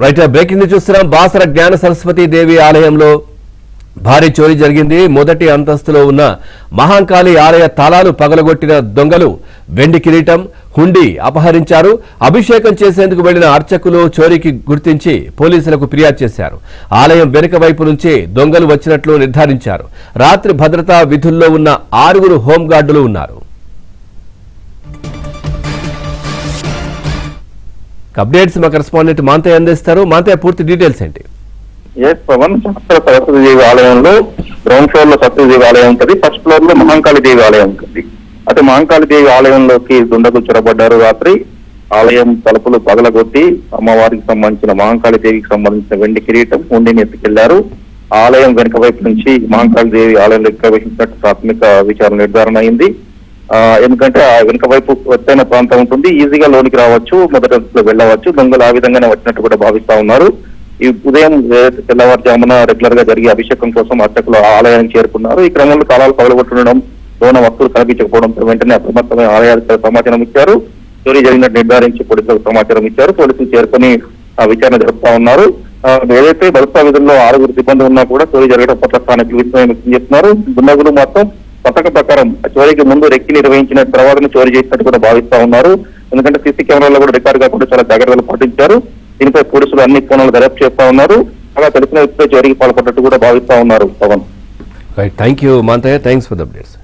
Right, breaking news చూస్తున్నాం. బాసర జ్ఞాన సరస్వతి దేవి ఆలయంలో భారీ చోరీ జరిగింది. మొదటి అంతస్తులో ఉన్న మహాంకాళి ఆలయ తాళాలు పగలగొట్టిన దొంగలు వెండి కిరీటం, హుండీ అపహరించారు. అభిషేకం చేసేందుకు వెళ్లిన అర్చకులు చోరీకి గుర్తించి పోలీసులకు ఫిర్యాదు చేశారు. ఆలయం వెనుక వైపు నుంచే దొంగలు వచ్చినట్లు నిర్ధారించారు. రాత్రి భద్రతా విధుల్లో ఉన్న 6 హోంగార్డులు ఉన్నారు. అప్డేట్స్ మా కరెస్పాండెంట్ మాంతయ్య అందిస్తారు. మాంతయ్య, పూర్తి డీటెయిల్స్ ఏంటి? పవన్, సరస్వతి దేవి ఆలయంలో గ్రౌండ్ ఫ్లోర్ లో సరస్వతి దేవి ఆలయం ఉంటుంది, ఫస్ట్ ఫ్లోర్ లో మహాంకాళి దేవి ఆలయం ఉంటుంది. అయితే మహాంకాళి దేవి ఆలయంలోకి దుండగులు చొరబడ్డారు. రాత్రి ఆలయం తలుపులు పగలగొట్టి అమ్మవారికి సంబంధించిన మహాంకాళి దేవికి సంబంధించిన వెండి కిరీటం, హుండీని ఎత్తుకెళ్లారు. ఆలయం వెనుక వైపు నుంచి మహాంకాళి దేవి ఆలయంలో ప్రవేశించినట్టు ప్రాథమిక విచారణ నిర్ధారణ అయింది. ఎందుకంటే ఆ వెనుక వైపు ఎత్తైన ప్రాంతం ఉంటుంది, ఈజీగా లోనికి రావచ్చు, మొదటి వెళ్ళవచ్చు. దొంగలు ఆ విధంగానే వచ్చినట్టు కూడా భావిస్తా ఉన్నారు. ఈ ఉదయం తెల్లవారుజామున రెగ్యులర్ గా జరిగే అభిషేకం కోసం అర్చకులు ఆలయానికి చేరుకున్నారు. ఈ క్రమంలో తాళాలు పగలగొట్టడం, లోన వస్తువులు కనిపించకపోవడంతో వెంటనే అప్రమత్తమైన ఆలయాలకు సమాచారం ఇచ్చారు. చోరీ జరిగినట్టు నిర్ధారించి పోలీసులకు సమాచారం ఇచ్చారు. పోలీసులు చేరుకుని విచారణ జరుపుతా ఉన్నారు. ఏదైతే భద్రతా విధుల్లో 6 సిబ్బంది ఉన్నా కూడా చోరీ జరగడం పట్ల స్థానికులు విస్మయం వ్యక్తం చేస్తున్నారు. దుండగులు మాత్రం పథక ప్రకారం చోరీకి ముందు రెక్కి నిర్వహించిన తర్వాత చోరీ చేసినట్టు కూడా భావిస్తా ఉన్నారు. ఎందుకంటే సీసీ కెమెరాలో కూడా రికార్డు కాకుండా చాలా జాగ్రత్తలు పాటించారు. దీనిపై పోలీసులు అన్ని కోణాలు దర్యాప్తు చేస్తా ఉన్నారు. అలా తెలిసిన వ్యక్తిపై చోరీకి పాల్పడ్డట్టు కూడా భావిస్తా ఉన్నారు. Pawan, right, thank you Manthayya, thanks for the updates.